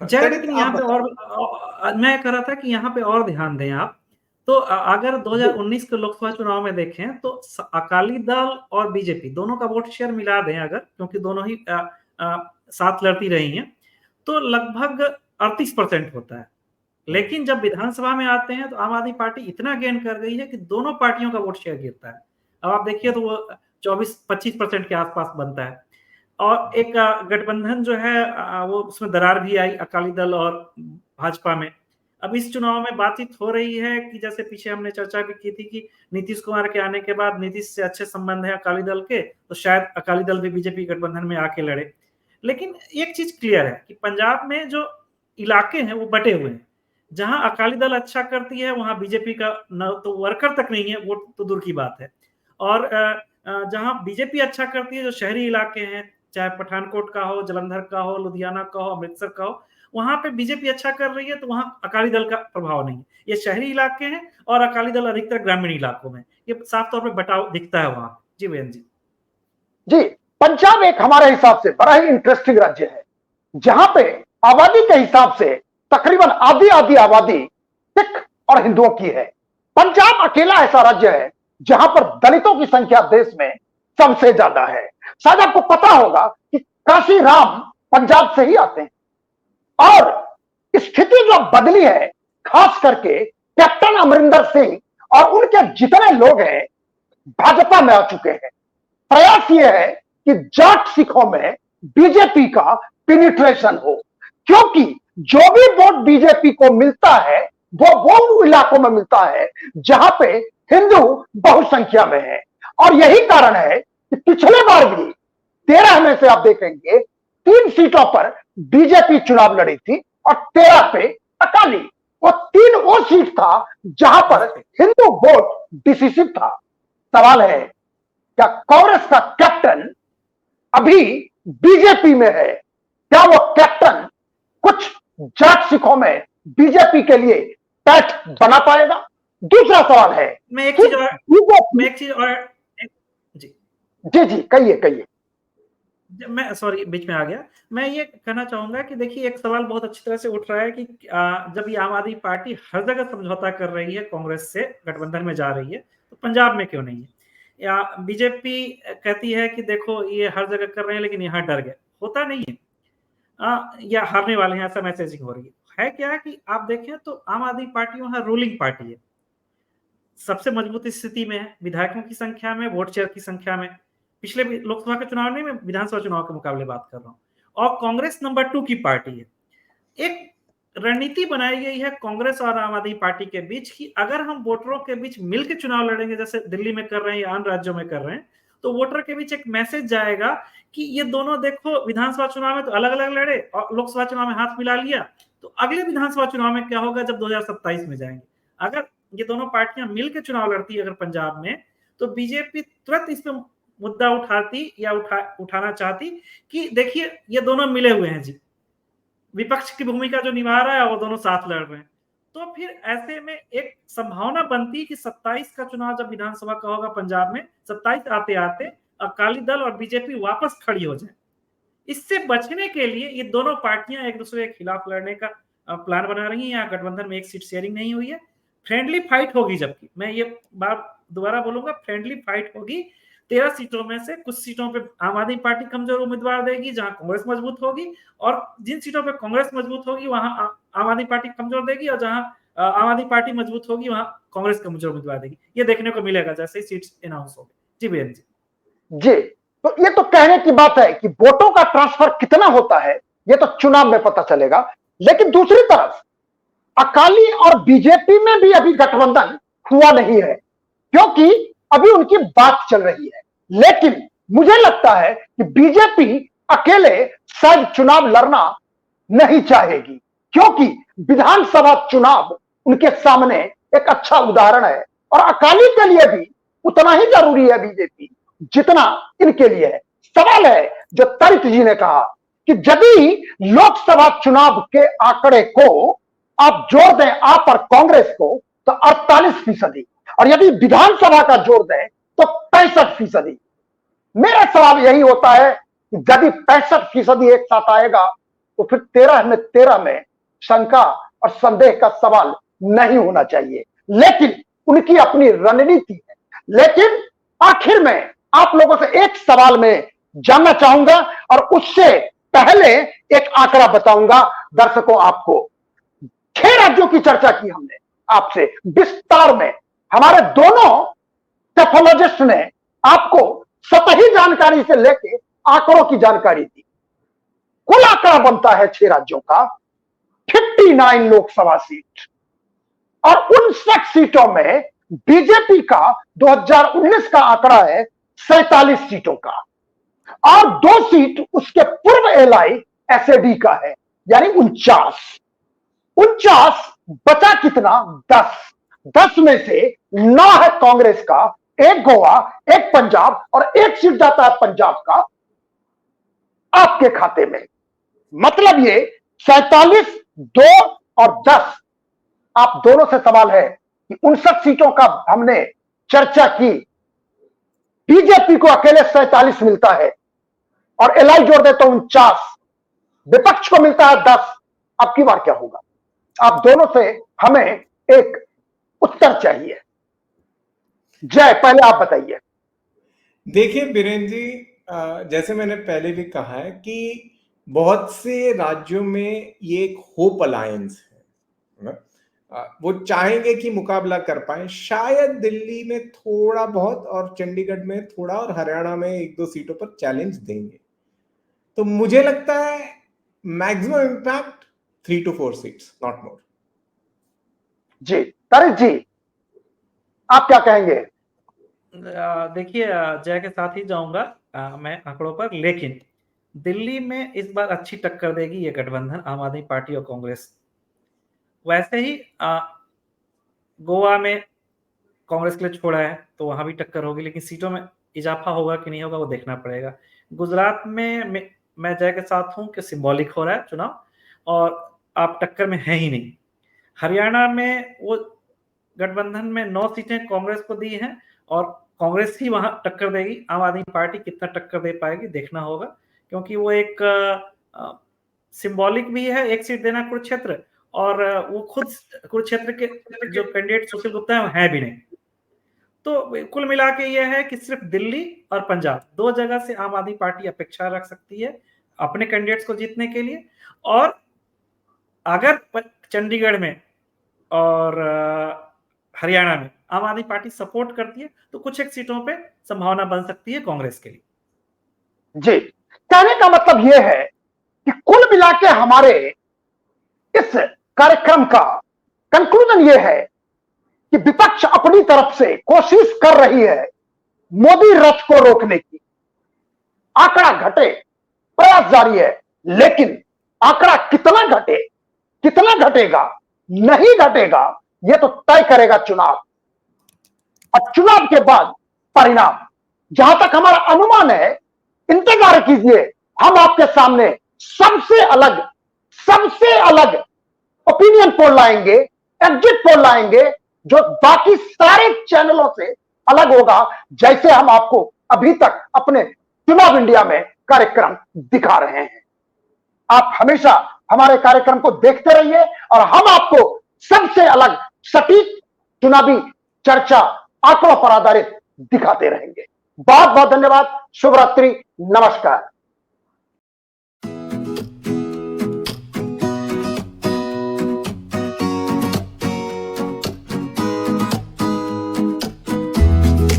जैक, यहाँ पे और मैं कह रहा था कि यहाँ पे और ध्यान दें आप। तो अगर 2019 के लोकसभा चुनाव में देखें तो अकाली दल और बीजेपी दोनों का वोट शेयर मिला दें अगर, क्योंकि दोनों ही साथ लड़ती रही हैं, तो लगभग 38% होता है। लेकिन जब विधानसभा में आते हैं तो आम आदमी पार्टी इतना गेन कर गई है कि दोनों पार्टियों का वोट शेयर गिरता है। अब आप देखिए तो वो 24-25% के आसपास बनता है। और एक गठबंधन जो है वो उसमें दरार भी आई अकाली दल और भाजपा में। अब इस चुनाव में बातचीत हो रही है कि जैसे पीछे हमने चर्चा भी की थी कि नीतीश कुमार के आने के बाद नीतीश से अच्छे संबंध है अकाली दल के, तो शायद अकाली दल भी बीजेपी गठबंधन में आके लड़े। लेकिन एक चीज क्लियर है कि पंजाब में जो इलाके हैं वो बटे हुए हैं। जहां अकाली दल अच्छा करती है वहां बीजेपी का न तो वर्कर तक नहीं है, वो तो दूर की बात है। और जहां बीजेपी अच्छा करती है, जो शहरी इलाके हैं, चाहे पठानकोट का हो, जलंधर का हो, लुधियाना का हो, अमृतसर का हो, वहां पे बीजेपी अच्छा कर रही है तो वहां अकाली दल का प्रभाव नहीं है। ये शहरी इलाके हैं और अकाली दल अधिकतर ग्रामीण इलाकों में, ये साफ तौर पे बटाव दिखता है वहां। जी बहन जी। जी, पंजाब एक हमारे हिसाब से बड़ा ही इंटरेस्टिंग राज्य है, जहां पे आबादी के हिसाब से तकरीबन आधी आधी आबादी सिख और हिंदुओं की है। पंजाब अकेला ऐसा राज्य है जहां पर दलितों की संख्या देश में सबसे ज्यादा है। शायद आपको पता होगा कि काशी राम पंजाब से ही आते हैं। और स्थिति जो बदली है, खास करके कैप्टन अमरिंदर सिंह और उनके जितने लोग हैं भाजपा में आ चुके हैं। प्रयास यह है कि जाट सिखों में बीजेपी का पेनिट्रेशन हो, क्योंकि जो भी वोट बीजेपी को मिलता है वो इलाकों में मिलता है जहां पे हिंदू बहुसंख्या में है। और यही कारण है कि पिछले बार भी 13 में से आप देखेंगे 3 सीटों पर बीजेपी चुनाव लड़ी थी और 13 पे अकाली। वो 3 वो सीट था जहां पर हिंदू वोट डिसिसिव था। सवाल है, क्या कांग्रेस का कैप्टन अभी बीजेपी में है? क्या वो कैप्टन कुछ जाट सिखों में बीजेपी के लिए पैठ बना पाएगा? दूसरा सवाल है, मैं एक चीज और जी जी कहिए। मैं सॉरी बीच में आ गया। मैं ये कहना चाहूंगा कि देखिए एक सवाल बहुत अच्छी तरह से उठ रहा है कि जब ये आम आदमी पार्टी हर जगह समझौता कर रही है, कांग्रेस से गठबंधन में जा रही है, तो पंजाब में क्यों नहीं है? या बीजेपी कहती है कि देखो ये हर जगह कर रहे हैं लेकिन यहाँ डर गए, होता नहीं है। या हारने वाले हैं, ऐसा मैसेजिंग हो रही है क्या कि आप देखें तो आम आदमी पार्टी वहां रूलिंग पार्टी है, सबसे मजबूत स्थिति में है, विधायकों की संख्या में, वोट शेयर की संख्या में। पिछले लोकसभा के चुनाव नहीं, मैं विधानसभा चुनाव के मुकाबले बात कर रहा हूँ। और कांग्रेस नंबर 2 की पार्टी है। एक रणनीति बनाई गई है कांग्रेस और आम आदमी पार्टी के बीच कि अगर हम वोटरों के बीच मिलकर चुनाव लड़ेंगे, जैसे दिल्ली में कर रहे हैं या अन्य राज्यों में कर रहे हैं, तो वोटर के बीच एक मैसेज जाएगा कि ये दोनों देखो विधानसभा चुनाव में तो अलग अलग लड़े और लोकसभा चुनाव में हाथ मिला लिया, तो अगले विधानसभा चुनाव में क्या होगा जब 2027 में जाएंगे। अगर ये दोनों पार्टियां मिलकर चुनाव लड़ती है अगर पंजाब में, तो बीजेपी तुरंत इस पर मुद्दा उठाती या उठाना चाहती कि देखिए ये दोनों मिले हुए हैं जी, विपक्ष की भूमिका जो निभा रहा है वो दोनों साथ लड़ रहे हैं। तो फिर ऐसे में एक संभावना बनती कि 27 का चुनाव जब विधानसभा का होगा पंजाब में, 27 आते आते अकाली दल और बीजेपी वापस खड़ी हो जाए। इससे बचने के लिए ये दोनों पार्टियां एक दूसरे के खिलाफ लड़ने का प्लान बना रही हैं। यहाँ गठबंधन में एक सीट शेयरिंग नहीं हुई है, फ्रेंडली फाइट होगी। जबकि मैं ये बात दोबारा बोलूंगा, फ्रेंडली फाइट होगी। 13 सीटों में से कुछ सीटों पे आम आदमी पार्टी कमजोर उम्मीदवार देगी जहां कांग्रेस मजबूत होगी, और जिन सीटों पे कांग्रेस मजबूत होगी वहां आम आदमी पार्टी कमजोर देगी, और जहां आम आदमी पार्टी मजबूत होगी वहां कांग्रेस कमजोर उम्मीदवार देगी। ये देखने को मिलेगा जैसे ही सीट्स अनाउंस होगी। जी बेन जी। तो ये तो कहने की बात है कि वोटों का ट्रांसफर कितना होता है ये तो चुनाव में पता चलेगा। लेकिन दूसरी तरफ अकाली और बीजेपी में भी अभी गठबंधन हुआ नहीं है, क्योंकि अभी उनकी बात चल रही है। लेकिन मुझे लगता है कि बीजेपी अकेले शायद चुनाव लड़ना नहीं चाहेगी, क्योंकि विधानसभा चुनाव उनके सामने एक अच्छा उदाहरण है, और अकाली के लिए भी उतना ही जरूरी है बीजेपी जितना इनके लिए है। सवाल है जो तरित जी ने कहा कि यदि लोकसभा चुनाव के आंकड़े को आप जोड़ दें आप और कांग्रेस को तो 48%, और यदि विधानसभा का जोड़ दें तो 65%। मेरा सवाल यही होता है कि यदि 65% एक साथ आएगा तो फिर 13 में शंका और संदेह का सवाल नहीं होना चाहिए। लेकिन उनकी अपनी रणनीति है। लेकिन आखिर में आप लोगों से एक सवाल में जानना चाहूंगा, और उससे पहले एक आंकड़ा बताऊंगा दर्शकों आपको। 6 राज्यों की चर्चा की हमने आपसे विस्तार में, हमारे दोनों टेक्नोलॉजिस्ट ने आपको सतही जानकारी से लेकर आंकड़ों की जानकारी दी। कुल आंकड़ा बनता है 6 राज्यों का 59 लोकसभा सीट, और 59 सीटों में बीजेपी का 2019 का आंकड़ा है 47 सीटों का, और 2 सीट उसके पूर्व एलआई एसएडी का है, यानी 49 बचा कितना 10 में से 9 है कांग्रेस का, 1 गोवा, 1 पंजाब, और 1 सीट जाता है पंजाब का आपके खाते में। मतलब ये 47, 2 और 10। आप दोनों से सवाल है कि 59 सीटों का हमने चर्चा की, बीजेपी को अकेले 47 मिलता है और एलआई जोड़ दे तो 49, विपक्ष को मिलता है 10। अब की बार क्या होगा? आप दोनों से हमें एक उत्तर चाहिए। जय, पहले आप बताइए। देखिए बीरेन जी, जैसे मैंने पहले भी कहा है कि बहुत से राज्यों में ये एक होप अलायंस है, वो चाहेंगे कि मुकाबला कर पाए। शायद दिल्ली में थोड़ा बहुत, और चंडीगढ़ में थोड़ा, और हरियाणा में 1-2 सीटों पर चैलेंज देंगे। तो मुझे लगता है maximum impact 3 to 4 seats, not more. Ji Tarit ji, आप क्या कहेंगे? देखिए, जय के साथ ही जाऊंगा मैं आंकड़ों पर, लेकिन दिल्ली में इस बार अच्छी टक्कर देगी ये गठबंधन, आम आदमी पार्टी और कांग्रेस। वैसे ही गोवा में कांग्रेस के लिए छोड़ा है तो वहां भी टक्कर होगी, लेकिन सीटों में इजाफा होगा कि नहीं होगा वो देखना पड़ेगा। गुजरात में मैं जय के साथ हूं कि सिंबॉलिक हो रहा है चुनाव, और आप टक्कर में है ही नहीं। हरियाणा में वो गठबंधन में 9 सीटें कांग्रेस को दी हैं, और कांग्रेस ही वहां टक्कर देगी। आम आदमी पार्टी कितना टक्कर दे पाएगी देखना होगा, क्योंकि वो एक सिंबॉलिक भी है 1 सीट देना कुरुक्षेत्र, और वो खुद कुरुक्षेत्र के जो कैंडिडेट सुशील गुप्ता है भी नहीं। तो कुल मिला के ये है कि सिर्फ दिल्ली और पंजाब 2 जगह से आम आदमी पार्टी अपेक्षा रख सकती है अपने कैंडिडेट्स को जीतने के लिए। और अगर चंडीगढ़ में और हरियाणा में आम आदमी पार्टी सपोर्ट करती है तो कुछ एक सीटों पे संभावना बन सकती है कांग्रेस के लिए। जी, कहने का मतलब यह है कि कुल मिला के हमारे इस कार्यक्रम का कंक्लूजन यह है कि विपक्ष अपनी तरफ से कोशिश कर रही है मोदी रथ को रोकने की। आंकड़ा घटे, प्रयास जारी है, लेकिन आंकड़ा कितना घटे, कितना घटेगा, नहीं घटेगा, यह तो तय करेगा चुनाव, और चुनाव के बाद परिणाम। जहां तक हमारा अनुमान है, इंतजार कीजिए, हम आपके सामने सबसे अलग ओपिनियन पोल लाएंगे, एग्जिट पोल लाएंगे, जो बाकी सारे चैनलों से अलग होगा, जैसे हम आपको अभी तक अपने चुनाव इंडिया में कार्यक्रम दिखा रहे हैं। आप हमेशा हमारे कार्यक्रम को देखते रहिए, और हम आपको सबसे अलग सटीक चुनावी चर्चा आंकड़ों पर आधारित दिखाते रहेंगे। बहुत बहुत धन्यवाद। शुभ रात्रि, नमस्कार।